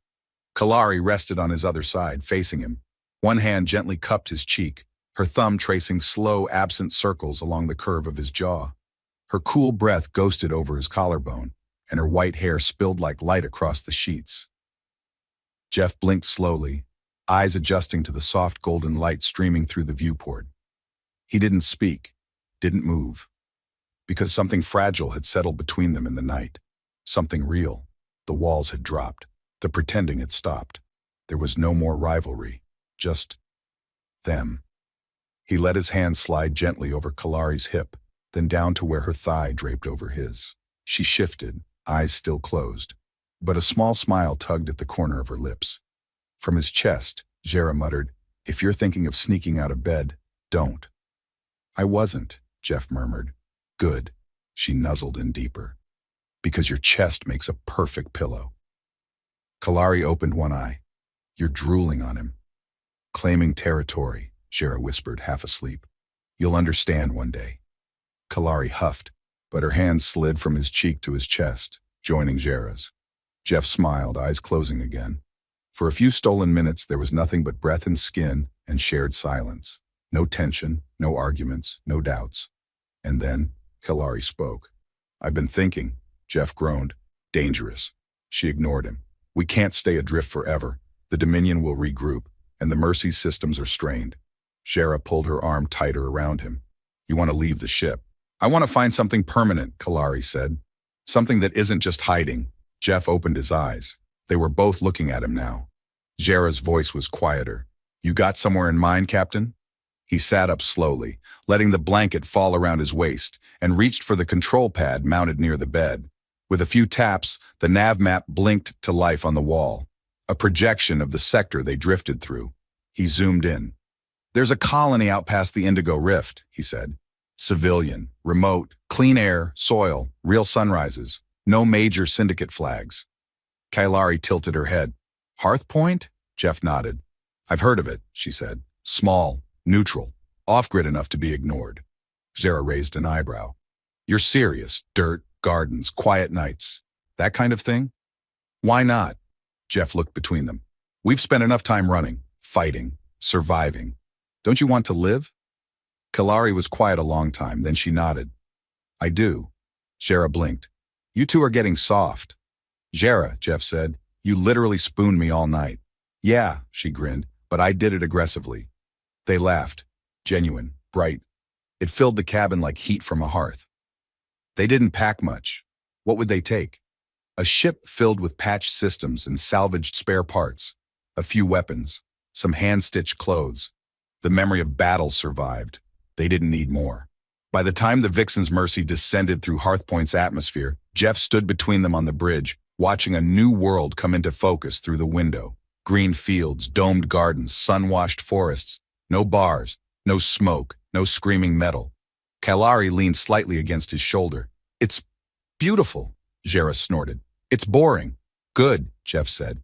Kalari rested on his other side, facing him. One hand gently cupped his cheek, her thumb tracing slow, absent circles along the curve of his jaw. Her cool breath ghosted over his collarbone, and her white hair spilled like light across the sheets. Jeff blinked slowly, eyes adjusting to the soft golden light streaming through the viewport. He didn't speak, didn't move, because something fragile had settled between them in the night. Something real. The walls had dropped. The pretending had stopped. There was no more rivalry, just them. He let his hand slide gently over Kalari's hip, then down to where her thigh draped over his. She shifted, eyes still closed, but a small smile tugged at the corner of her lips. From his chest, Jera muttered, If you're thinking of sneaking out of bed, don't. I wasn't, Jeff murmured. Good, she nuzzled in deeper. Because your chest makes a perfect pillow. Kalari opened one eye. You're drooling on him. Claiming territory, Jera whispered, half asleep. You'll understand one day. Kalari huffed, but her hand slid from his cheek to his chest, joining Jera's. Jeff smiled, eyes closing again. For a few stolen minutes, there was nothing but breath and skin and shared silence. No tension, no arguments, no doubts. And then, Kalari spoke. I've been thinking, Jeff groaned. Dangerous. She ignored him. We can't stay adrift forever. The Dominion will regroup, and the Mercy's systems are strained. Jera pulled her arm tighter around him. You want to leave the ship? I want to find something permanent, Kalari said. Something that isn't just hiding. Jeff opened his eyes. They were both looking at him now. Jera's voice was quieter. You got somewhere in mind, Captain? He sat up slowly, letting the blanket fall around his waist, and reached for the control pad mounted near the bed. With a few taps, the nav map blinked to life on the wall, a projection of the sector they drifted through. He zoomed in. "There's a colony out past the Indigo Rift," he said. "Civilian, remote, clean air, soil, real sunrises. No major syndicate flags." Kailari tilted her head. "Hearth Point?" Jeff nodded. "I've heard of it," she said. "Small, neutral, off-grid enough to be ignored." Zara raised an eyebrow. "You're serious? Dirt, gardens, quiet nights, that kind of thing?" "Why not?" Jeff looked between them. "We've spent enough time running, fighting, surviving. Don't you want to live?" Kalari was quiet a long time, then she nodded. "I do." Zara blinked. "You two are getting soft." "Zara," Jeff said, "you literally spooned me all night." "Yeah," she grinned, "but I did it aggressively." They laughed. Genuine, bright. It filled the cabin like heat from a hearth. They didn't pack much. What would they take? A ship filled with patched systems and salvaged spare parts. A few weapons. Some hand-stitched clothes. The memory of battle survived. They didn't need more. By the time the Vixen's Mercy descended through Hearthpoint's atmosphere, Jeff stood between them on the bridge, watching a new world come into focus through the window. Green fields, domed gardens, sun-washed forests. No bars, no smoke, no screaming metal. Kalari leaned slightly against his shoulder. "It's beautiful," Zara snorted. "It's boring." "Good," Jeff said.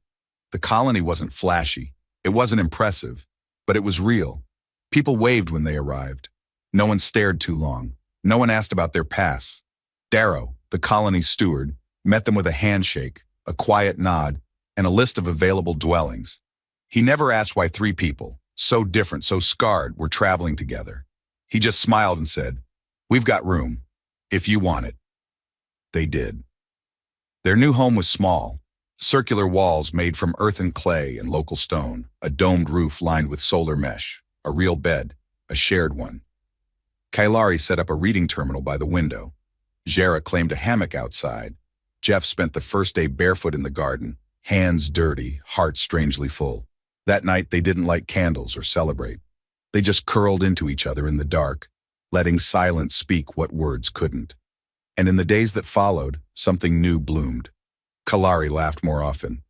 The colony wasn't flashy. It wasn't impressive, but it was real. People waved when they arrived. No one stared too long. No one asked about their pasts. Darrow, the colony's steward, met them with a handshake, a quiet nod, and a list of available dwellings. He never asked why 3 people, so different, so scarred, were traveling together. He just smiled and said, "We've got room, if you want it." They did. Their new home was small, circular walls made from earth and clay and local stone, a domed roof lined with solar mesh, a real bed, a shared one. Kailari set up a reading terminal by the window. Zara claimed a hammock outside. Jeff spent the first day barefoot in the garden, hands dirty, heart strangely full. That night they didn't light candles or celebrate. They just curled into each other in the dark, letting silence speak what words couldn't. And in the days that followed, something new bloomed. Kalari laughed more often.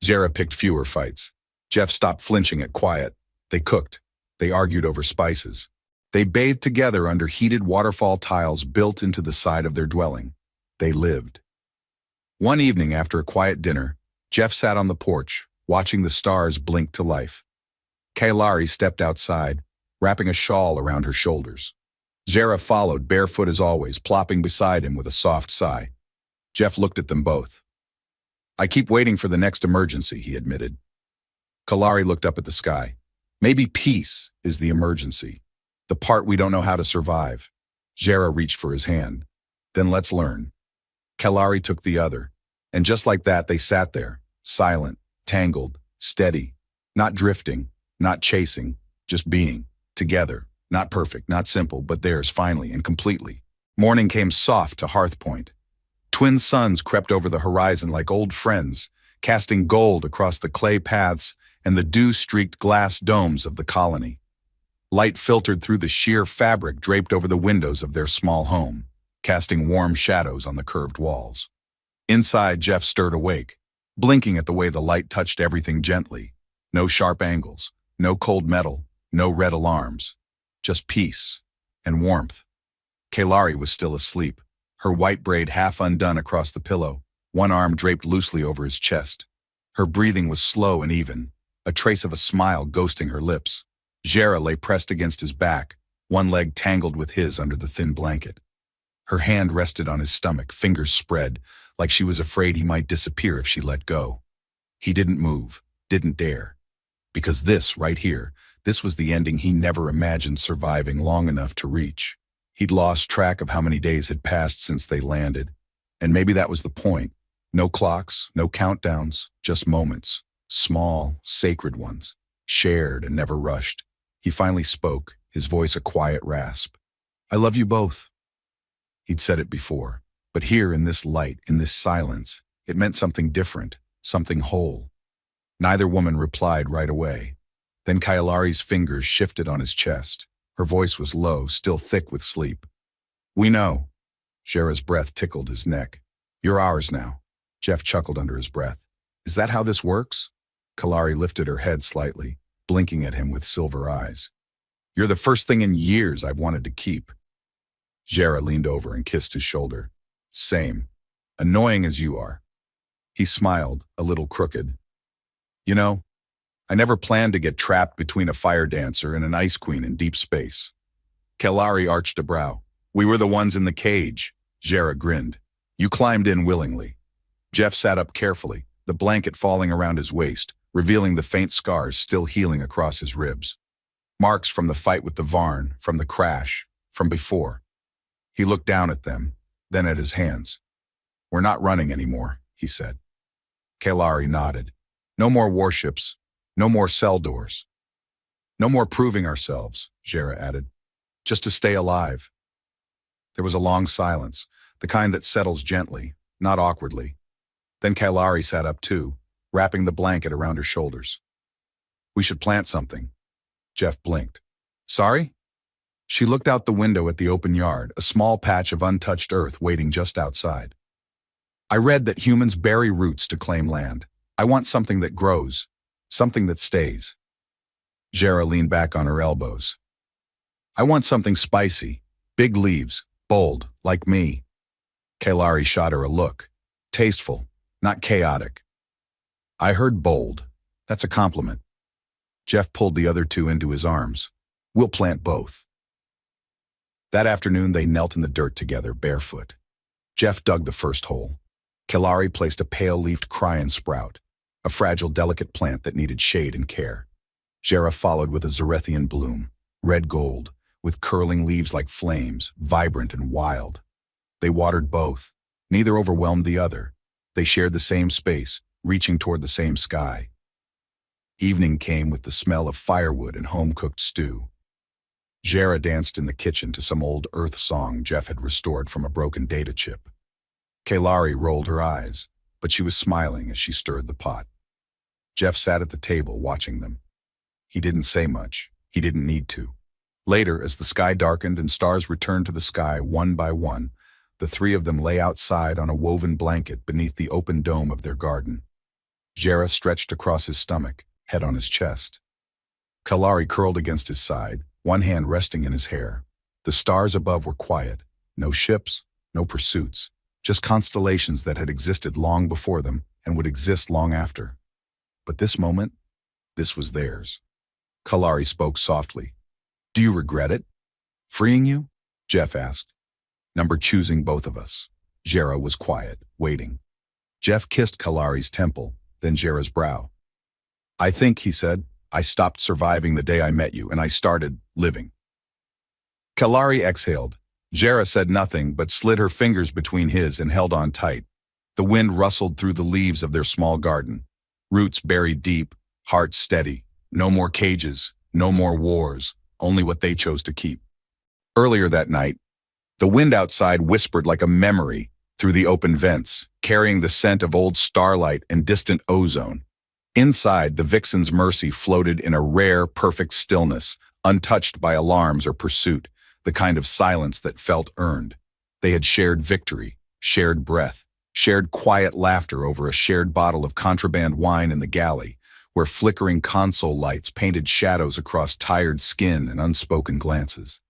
Zara picked fewer fights. Jeff stopped flinching at quiet. They cooked. They argued over spices. They bathed together under heated waterfall tiles built into the side of their dwelling. They lived. One evening after a quiet dinner, Jeff sat on the porch, watching the stars blink to life. Kailari stepped outside, wrapping a shawl around her shoulders. Zara followed, barefoot as always, plopping beside him with a soft sigh. Jeff looked at them both. "I keep waiting for the next emergency," he admitted. Kalari looked up at the sky. "Maybe peace is the emergency. The part we don't know how to survive." Zara reached for his hand. "Then let's learn." Kalari took the other. And just like that, they sat there, silent, tangled, steady, not drifting, not chasing, just being, together, not perfect, not simple, but theirs finally and completely. Morning came soft to Hearthpoint. Twin suns crept over the horizon like old friends, casting gold across the clay paths and the dew-streaked glass domes of the colony. Light filtered through the sheer fabric draped over the windows of their small home, casting warm shadows on the curved walls. Inside, Jeff stirred awake, blinking at the way the light touched everything gently. No sharp angles, no cold metal, no red alarms. Just peace and warmth. Kalari was still asleep, her white braid half undone across the pillow, one arm draped loosely over his chest. Her breathing was slow and even, a trace of a smile ghosting her lips. Zara lay pressed against his back, one leg tangled with his under the thin blanket. Her hand rested on his stomach, fingers spread, like she was afraid he might disappear if she let go. He didn't move, didn't dare. Because this, right here, this was the ending he never imagined surviving long enough to reach. He'd lost track of how many days had passed since they landed. And maybe that was the point. No clocks, no countdowns, just moments. Small, sacred ones. Shared and never rushed. He finally spoke, his voice a quiet rasp. "I love you both." He'd said it before, but here in this light, in this silence, it meant something different, something whole. Neither woman replied right away. Then Kailari's fingers shifted on his chest. Her voice was low, still thick with sleep. "We know." Jera's breath tickled his neck. "You're ours now." Jeff chuckled under his breath. "Is that how this works?" Kalari lifted her head slightly, blinking at him with silver eyes. "You're the first thing in years I've wanted to keep." Jera leaned over and kissed his shoulder. "Same. Annoying as you are." He smiled, a little crooked. "You know, I never planned to get trapped between a fire dancer and an ice queen in deep space." Kalari arched a brow. "We were the ones in the cage." Jera grinned. "You climbed in willingly." Jeff sat up carefully, the blanket falling around his waist, revealing the faint scars still healing across his ribs. Marks from the fight with the Varn, from the crash, from before. He looked down at them, then at his hands. "We're not running anymore," he said. Kalari nodded. "No more warships, no more cell doors. No more proving ourselves," Jera added. "Just to stay alive." There was a long silence, the kind that settles gently, not awkwardly. Then Kalari sat up too, wrapping the blanket around her shoulders. "We should plant something." Jeff blinked. "Sorry?" She looked out the window at the open yard, a small patch of untouched earth waiting just outside. "I read that humans bury roots to claim land. I want something that grows, something that stays." Jera leaned back on her elbows. "I want something spicy, big leaves, bold, like me." Kalari shot her a look. "Tasteful, not chaotic." "I heard bold. That's a compliment." Jeff pulled the other two into his arms. "We'll plant both." That afternoon they knelt in the dirt together, barefoot. Jeff dug the first hole. Kalari placed a pale-leafed cryan sprout, a fragile, delicate plant that needed shade and care. Jera followed with a Zarethian bloom, red gold, with curling leaves like flames, vibrant and wild. They watered both. Neither overwhelmed the other. They shared the same space, reaching toward the same sky. Evening came with the smell of firewood and home-cooked stew. Jera danced in the kitchen to some old Earth song Jeff had restored from a broken data chip. Kalari rolled her eyes, but she was smiling as she stirred the pot. Jeff sat at the table watching them. He didn't say much. He didn't need to. Later, as the sky darkened and stars returned to the sky one by one, the three of them lay outside on a woven blanket beneath the open dome of their garden. Jera stretched across his stomach, head on his chest. Kalari curled against his side, one hand resting in his hair. The stars above were quiet. No ships, no pursuits. Just constellations that had existed long before them and would exist long after. But this moment, this was theirs. Kalari spoke softly. "Do you regret it? Freeing you?" Jeff asked. "Number choosing both of us." Jera was quiet, waiting. Jeff kissed Kalari's temple, then Jera's brow. "I think," he said, "I stopped surviving the day I met you and I started living." Kalari exhaled. Jera said nothing but slid her fingers between his and held on tight. The wind rustled through the leaves of their small garden. Roots buried deep, hearts steady. No more cages, no more wars, only what they chose to keep. Earlier that night, the wind outside whispered like a memory through the open vents, carrying the scent of old starlight and distant ozone. Inside, the Vixen's Mercy floated in a rare, perfect stillness, untouched by alarms or pursuit, the kind of silence that felt earned. They had shared victory, shared breath, shared quiet laughter over a shared bottle of contraband wine in the galley, where flickering console lights painted shadows across tired skin and unspoken glances.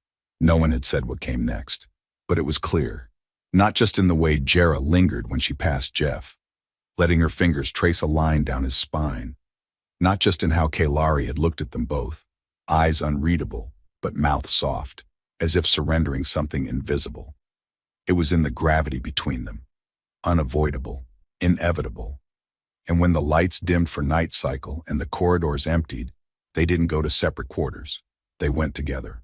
No one had said what came next, but it was clear, not just in the way Jera lingered when she passed Jeff, letting her fingers trace a line down his spine, not just in how Kalari had looked at them both, eyes unreadable, but mouth soft, as if surrendering something invisible. It was in the gravity between them, unavoidable, inevitable. And when the lights dimmed for night cycle and the corridors emptied, they didn't go to separate quarters. They went together.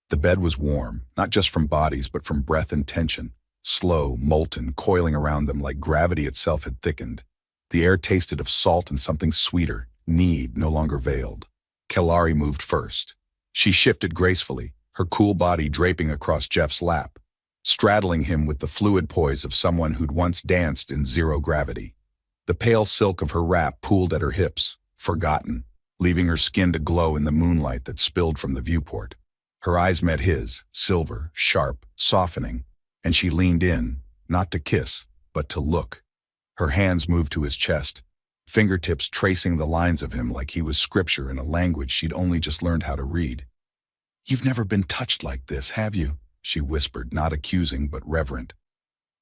The bed was warm, not just from bodies, but from breath and tension, slow, molten, coiling around them like gravity itself had thickened. The air tasted of salt and something sweeter, need no longer veiled. Kalari moved first. She shifted gracefully, her cool body draping across Jeff's lap, straddling him with the fluid poise of someone who'd once danced in zero gravity. The pale silk of her wrap pooled at her hips, forgotten, leaving her skin to glow in the moonlight that spilled from the viewport. Her eyes met his, silver, sharp, softening, and she leaned in, not to kiss, but to look. Her hands moved to his chest, fingertips tracing the lines of him like he was scripture in a language she'd only just learned how to read. "You've never been touched like this, have you?" she whispered, not accusing but reverent.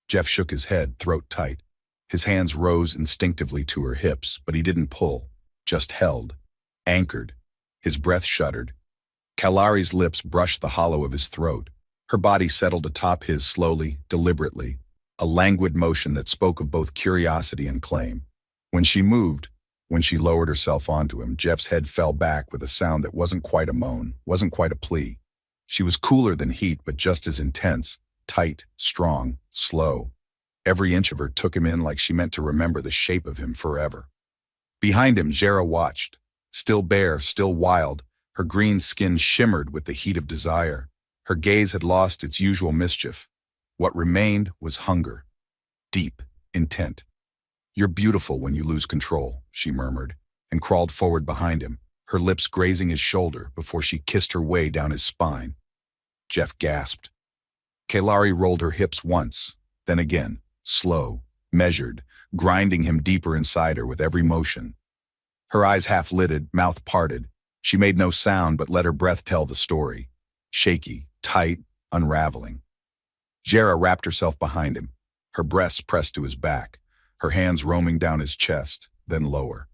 Jeff shook his head, throat tight. His hands rose instinctively to her hips, but he didn't pull, just held, anchored. His breath shuddered. Kalari's lips brushed the hollow of his throat. Her body settled atop his slowly, deliberately, a languid motion that spoke of both curiosity and claim. When she moved, when she lowered herself onto him, Jeff's head fell back with a sound that wasn't quite a moan, wasn't quite a plea. She was cooler than heat, but just as intense, tight, strong, slow. Every inch of her took him in like she meant to remember the shape of him forever. Behind him, Jera watched. Still bare, still wild, her green skin shimmered with the heat of desire. Her gaze had lost its usual mischief. What remained was hunger. Deep, intent. "You're beautiful when you lose control," she murmured, and crawled forward behind him, her lips grazing his shoulder before she kissed her way down his spine. Jeff gasped. Kalari rolled her hips once, then again, slow, measured, grinding him deeper inside her with every motion. Her eyes half-lidded, mouth parted. She made no sound but let her breath tell the story. Shaky, tight, unraveling. Jera wrapped herself behind him, her breasts pressed to his back, her hands roaming down his chest, then lower.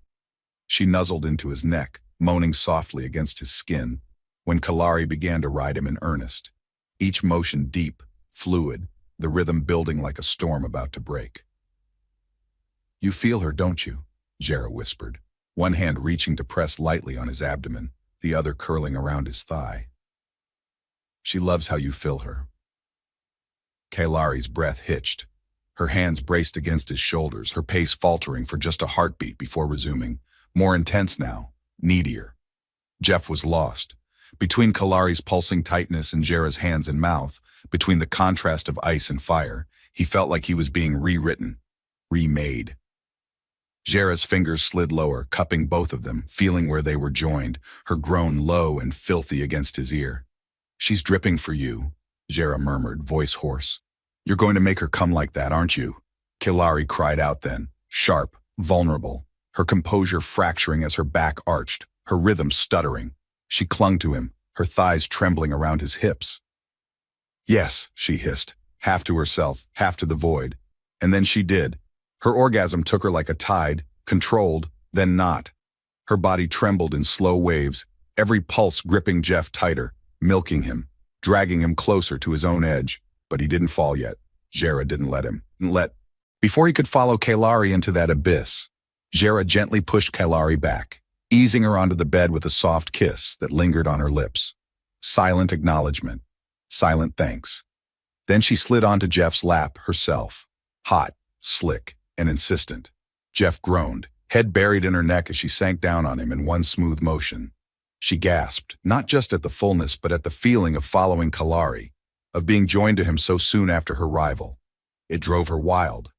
She nuzzled into his neck, moaning softly against his skin, when Kalari began to ride him in earnest. Each motion deep, fluid, the rhythm building like a storm about to break. "You feel her, don't you?" Jera whispered, one hand reaching to press lightly on his abdomen, the other curling around his thigh. "She loves how you fill her." Kalari's breath hitched. Her hands braced against his shoulders, her pace faltering for just a heartbeat before resuming. More intense now, needier. Jeff was lost. Between Kalari's pulsing tightness and Jera's hands and mouth, between the contrast of ice and fire, he felt like he was being rewritten, remade. Jera's fingers slid lower, cupping both of them, feeling where they were joined, her groan low and filthy against his ear. "She's dripping for you," Jera murmured, voice hoarse. "You're going to make her come like that, aren't you?" Kalari cried out then, sharp, vulnerable, her composure fracturing as her back arched, her rhythm stuttering. She clung to him, her thighs trembling around his hips. "Yes," she hissed, half to herself, half to the void. And then she did. Her orgasm took her like a tide, controlled, then not. Her body trembled in slow waves, every pulse gripping Jeff tighter, milking him, dragging him closer to his own edge. But he didn't fall yet. Jera didn't let him. Before he could follow Kalari into that abyss, Jera gently pushed Kalari back, easing her onto the bed with a soft kiss that lingered on her lips. Silent acknowledgement. Silent thanks. Then she slid onto Jeff's lap herself, hot, slick, and insistent. Jeff groaned, head buried in her neck as she sank down on him in one smooth motion. She gasped, not just at the fullness but at the feeling of following Kalari, of being joined to him so soon after her rival. It drove her wild.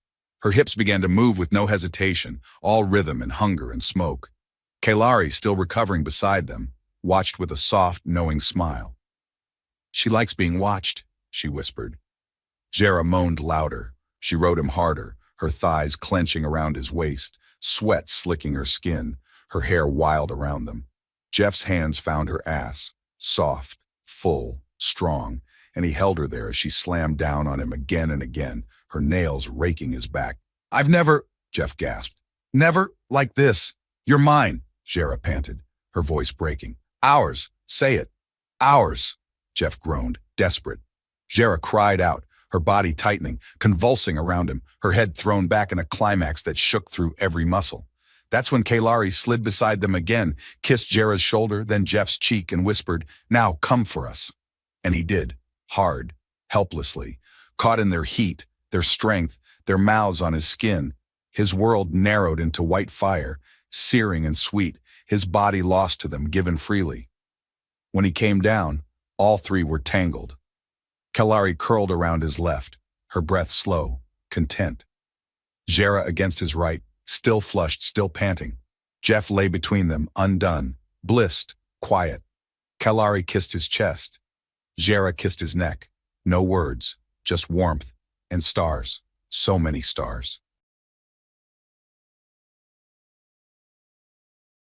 Her hips began to move with no hesitation, all rhythm and hunger and smoke. Kalari, still recovering beside them, watched with a soft, knowing smile. "She likes being watched," she whispered. Jera moaned louder. She rode him harder, her thighs clenching around his waist, sweat slicking her skin, her hair wild around them. Jeff's hands found her ass, soft, full, strong, and he held her there as she slammed down on him again and again, her nails raking his back. "I've never," Jeff gasped. "Never like this. You're mine," Jera panted, her voice breaking. "Ours. Say it. Ours," Jeff groaned, desperate. Jera cried out, her body tightening, convulsing around him, her head thrown back in a climax that shook through every muscle. That's when Kalari slid beside them again, kissed Jera's shoulder, then Jeff's cheek, and whispered, "Now come for us." And he did, hard, helplessly, caught in their heat, their strength, their mouths on his skin. His world narrowed into white fire, searing and sweet, his body lost to them, given freely. When he came down, all three were tangled. Kalari curled around his left, her breath slow, content. Jera against his right, still flushed, still panting. Jeff lay between them, undone, blissed, quiet. Kalari kissed his chest, Jera kissed his neck. No words, just warmth and stars. So many stars.